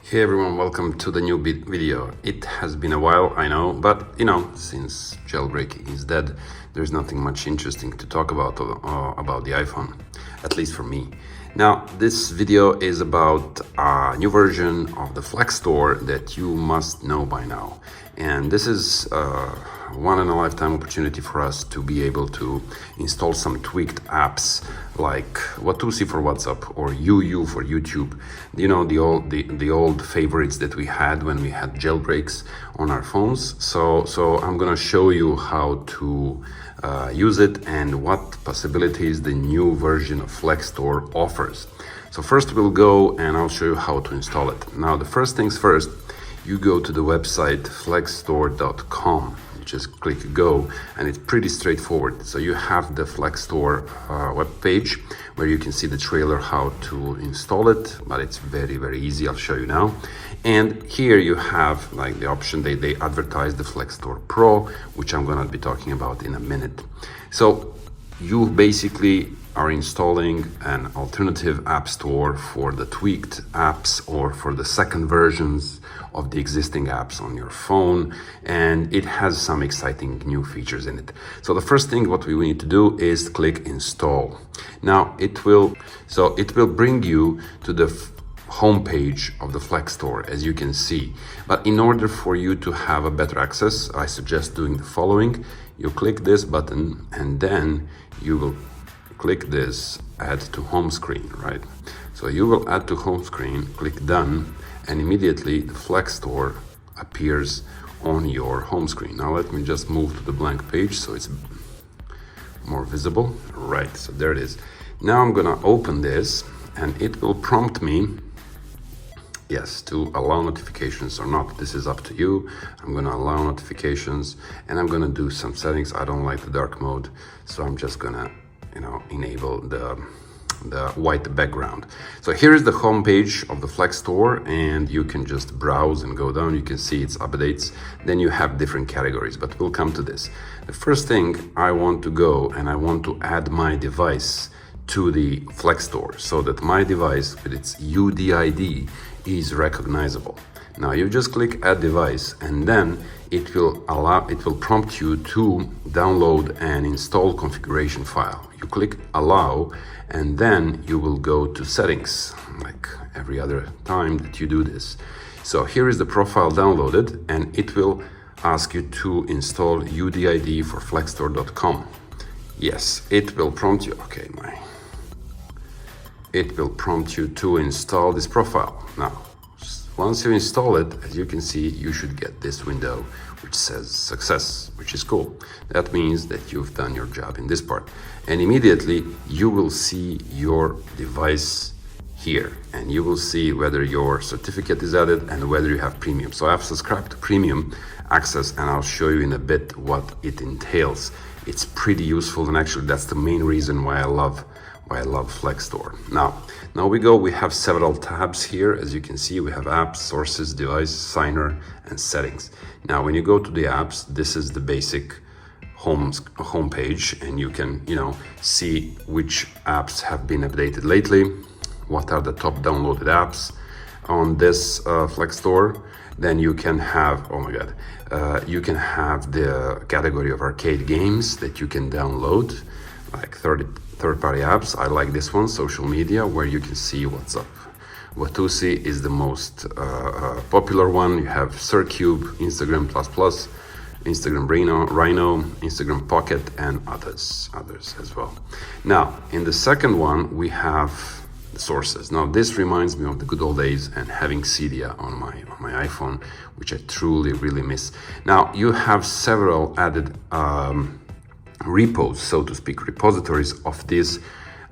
Hey everyone, welcome to the new video. It has been a while, I know, but since jailbreaking is dead, there's nothing much interesting to talk about the iPhone, at least for me. Now, this video is about a new version of the FlekSt0re that you must know by now. And this is one in a lifetime opportunity for us to be able to install some tweaked apps like Watusi for WhatsApp or UU for YouTube. You know, the old favorites that we had when we had jailbreaks on our phones. So I'm gonna show you how to use it and what possibilities the new version of FlekSt0re offers. So first we'll go and I'll show you how to install it. Now, the first things first, you go to the website FlekSt0re.com. You just click go, and it's pretty straightforward. So you have the FlekSt0re web page where you can see the trailer how to install it, but it's very easy. I'll show you now. And here you have like the option, they advertise the FlekSt0re Pro, which I'm gonna be talking about in a minute. So you basically are installing an alternative app store for the tweaked apps or for the second versions of the existing apps on your phone, and it has some exciting new features in it. So the first thing what we need to do is click install. Now it will bring you to the home page of the FlekSt0re, as you can see. But in order for you to have a better access, I suggest doing the following. You click this button and then you will click this add to home screen, right? So you will add to home screen, click done, and immediately the FlekSt0re appears on your home screen. Now let me just move to the blank page so it's more visible. Right, so there it is. Now I'm gonna open this and it will prompt me, yes, to allow notifications or not. This is up to you. I'm gonna allow notifications and I'm gonna do some settings. I don't like the dark mode, so I'm just gonna enable the white background. So here is the home page of the FlekSt0re, and you can just browse and go down. You can see its updates. Then you have different categories, but we'll come to this. The first thing, I want to go and I want to add my device to the FlekSt0re so that my device with its UDID is recognizable. Now you just click add device and then it will prompt you to download and install configuration file. You click allow and then you will go to settings like every other time that you do this. So here is the profile downloaded and it will ask you to install UDID for FlekSt0re.com. Yes, it will prompt you. Okay, it will prompt you to install this profile. Now, once you install it, as you can see, you should get this window which says success, which is cool. That means that you've done your job in this part. And immediately you will see your device here and you will see whether your certificate is added and whether you have premium. So I've subscribed to premium access and I'll show you in a bit what it entails. It's pretty useful, and actually that's the main reason why I love FlekSt0re. Now we have several tabs here. As you can see, we have apps, sources, device, signer, and settings. Now when you go to the apps, this is the basic home page, and you can see which apps have been updated lately, what are the top downloaded apps on this FlekSt0re. Then you can have, you can have the category of arcade games that you can download, like third-party apps. I like this one, social media, where you can see what's up. Watusi is the most popular one. You have Circube, Instagram++, Instagram Rhino, Instagram Pocket, and others as well. Now, in the second one, we have the sources. Now, this reminds me of the good old days and having Cydia on my iPhone, which I truly really miss. Now, you have several added repos, so to speak, repositories of these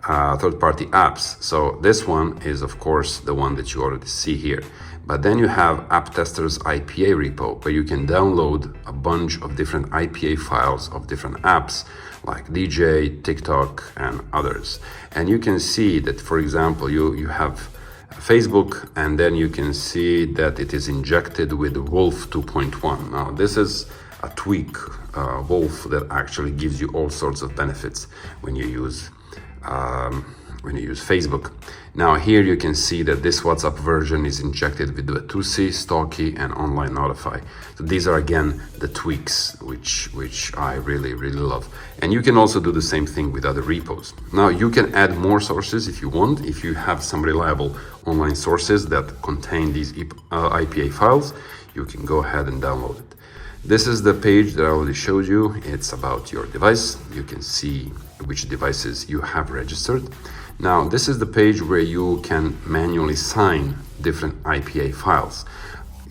third-party apps. So this one is of course the one that you already see here, but then you have App Tester's IPA repo where you can download a bunch of different IPA files of different apps like DJ, TikTok, and others. And you can see that, for example, you have Facebook, and then you can see that it is injected with Wolf 2.1. Now this is a tweak Wolf that actually gives you all sorts of benefits when you use Facebook. Now here you can see that this WhatsApp version is injected with the FlekSt0re, Stalky, and Online Notify. So these are again the tweaks which I really love. And you can also do the same thing with other repos. Now you can add more sources if you want. If you have some reliable online sources that contain these IPA files, you can go ahead and download it. This is the page that I already showed you. It's about your device. You can see which devices you have registered. Now, this is the page where you can manually sign different IPA files.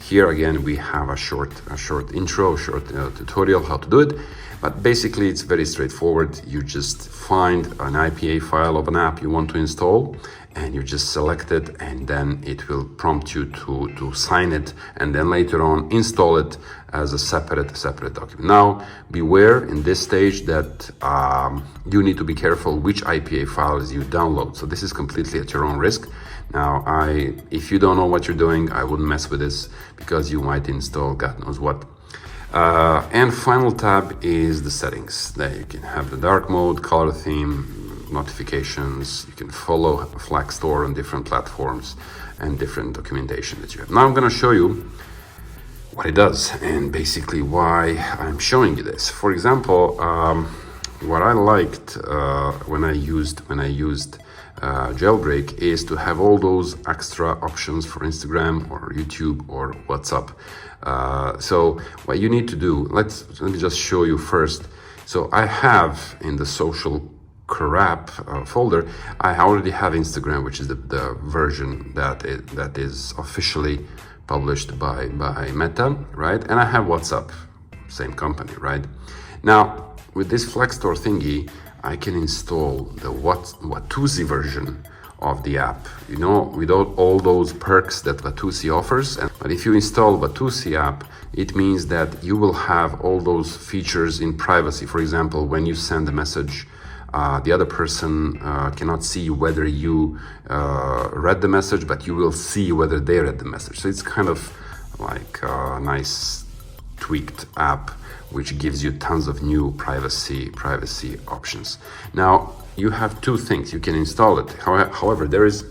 Here again, we have a short intro, tutorial how to do it. But basically, it's very straightforward. You just find an IPA file of an app you want to install, and you just select it, and then it will prompt you to sign it, and then later on install it as a separate document. Now, beware in this stage that you need to be careful which IPA files you download. So this is completely at your own risk. Now, if you don't know what you're doing, I wouldn't mess with this because you might install God knows what. And final tab is the settings. There you can have the dark mode, color theme, notifications. You can follow FlekSt0re on different platforms and different documentation that you have. Now I'm going to show you what it does and basically why I'm showing you this. For example, what I liked when I used jailbreak is to have all those extra options for Instagram or YouTube or WhatsApp. So what you need to do, let me just show you first. So I have in the social crap folder, I already have Instagram, which is the version that is officially published by Meta, right? And I have WhatsApp, same company, right? Now with this FlekSt0re thingy, I can install the FlekSt0re version of the app, you know, without all those perks that FlekSt0re offers. But if you install FlekSt0re app, it means that you will have all those features in privacy. For example, when you send a message, the other person cannot see whether you read the message, but you will see whether they read the message. So it's kind of like a nice tweaked app which gives you tons of new privacy options. Now you have two things. You can install it. However, there is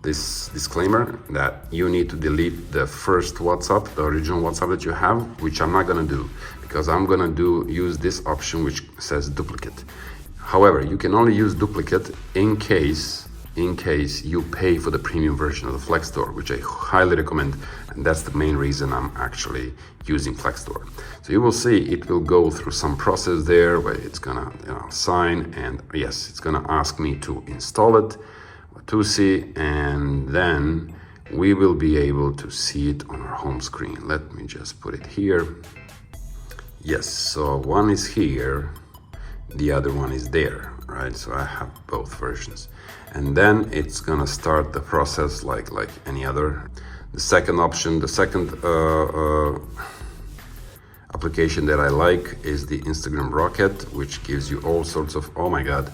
this disclaimer that you need to delete the first WhatsApp, the original WhatsApp that you have, which I'm not going to do because I'm going to use this option which says duplicate. However, you can only use duplicate in case you pay for the premium version of the FlekSt0re, which I highly recommend, and that's the main reason I'm actually using FlekSt0re. So you will see it will go through some process there where it's gonna sign, and yes, it's gonna ask me to install it, FlekSt0re, and then we will be able to see it on our home screen. Let me just put it here. Yes, so one is here, the other one is there, right? So I have both versions, and then it's gonna start the process like any other. The second option, the second application that I like is the Instagram Rocket, which gives you all sorts of, oh my god,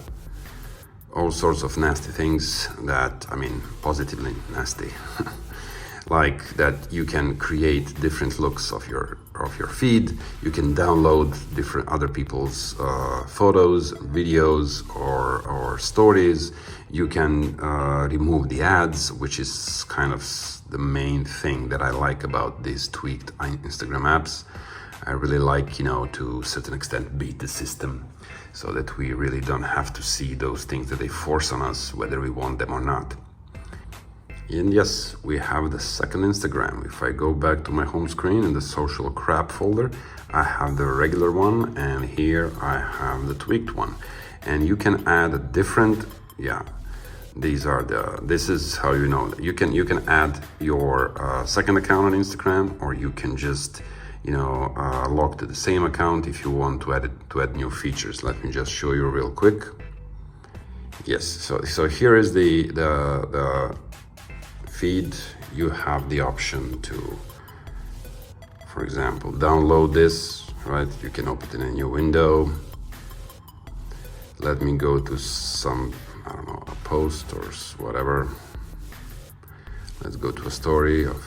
all sorts of nasty things that, I mean, positively nasty. Like that you can create different looks of your feed. You can download different other people's photos, videos, or stories. You can remove the ads, which is kind of the main thing that I like about these tweaked Instagram apps. I really like, to a certain extent beat the system so that we really don't have to see those things that they force on us, whether we want them or not. And yes, we have the second Instagram. If I go back to my home screen in the social crap folder, I have the regular one, and here I have the tweaked one. And you can add a different, this is how you know. You can add your second account on Instagram, or you can just, log to the same account if you want to add new features. Let me just show you real quick. Yes, so here is the feed. You have the option to, for example, download this, right? You can open it in a new window. Let me go to some, I don't know, a post or whatever. Let's go to a story of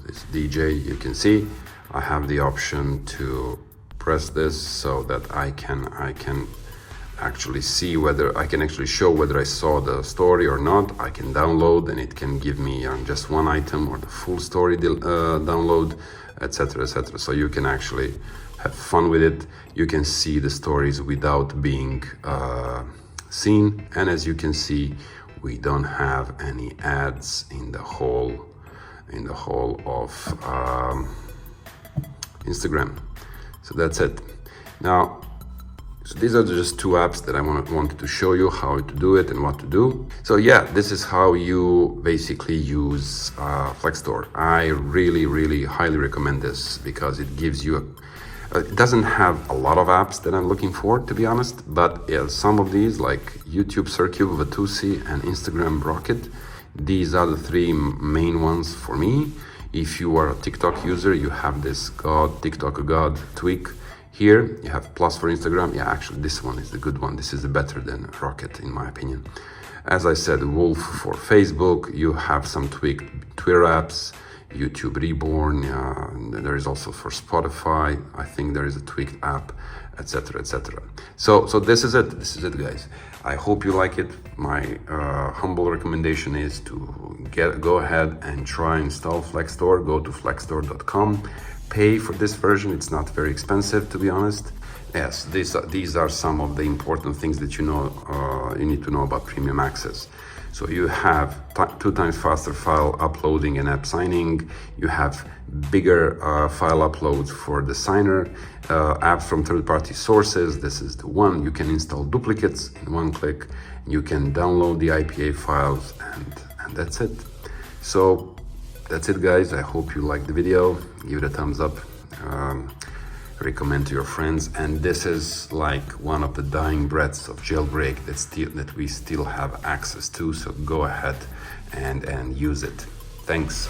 this DJ. You can see I have the option to press this so that I can actually see whether I can actually show whether I saw the story or not. I can download, and it can give me just one item or the full story download, etc., etc. So you can actually have fun with it. You can see the stories without being seen, and as you can see, we don't have any ads in the whole of Instagram. So that's it. Now, so these are just two apps that I wanted to show you how to do it and what to do. So yeah, this is how you basically use FlekSt0re. I really highly recommend this because it gives you it doesn't have a lot of apps that I'm looking for, to be honest, but yeah, some of these like YouTube Circube, Vatusi, and Instagram Rocket, these are the three main ones for me. If you are a TikTok user, you have this TikTok God tweak. Here you have plus for Instagram. Yeah, actually this one is the good one. This is better than Rocket in my opinion. As I said, Wolf for Facebook. You have some tweaked Twitter apps, YouTube Reborn. There is also for Spotify. I think there is a tweaked app, etc., etc. So this is it. This is it, guys. I hope you like it. My humble recommendation is to go ahead and try install FlekSt0re. Go to FlekSt0re.com. Pay for this version. It's not very expensive, to be honest. Yes, these are some of the important things that you need to know about premium access. So you have 2 times faster file uploading and app signing. You have bigger file uploads for the signer. Apps from third-party sources. This is the one. You can install duplicates in one click. You can download the IPA files, and that's it. So that's it, guys. I hope you liked the video. Give it a thumbs up. Recommend to your friends. And this is like one of the dying breaths of jailbreak that we still have access to. So go ahead and use it. Thanks.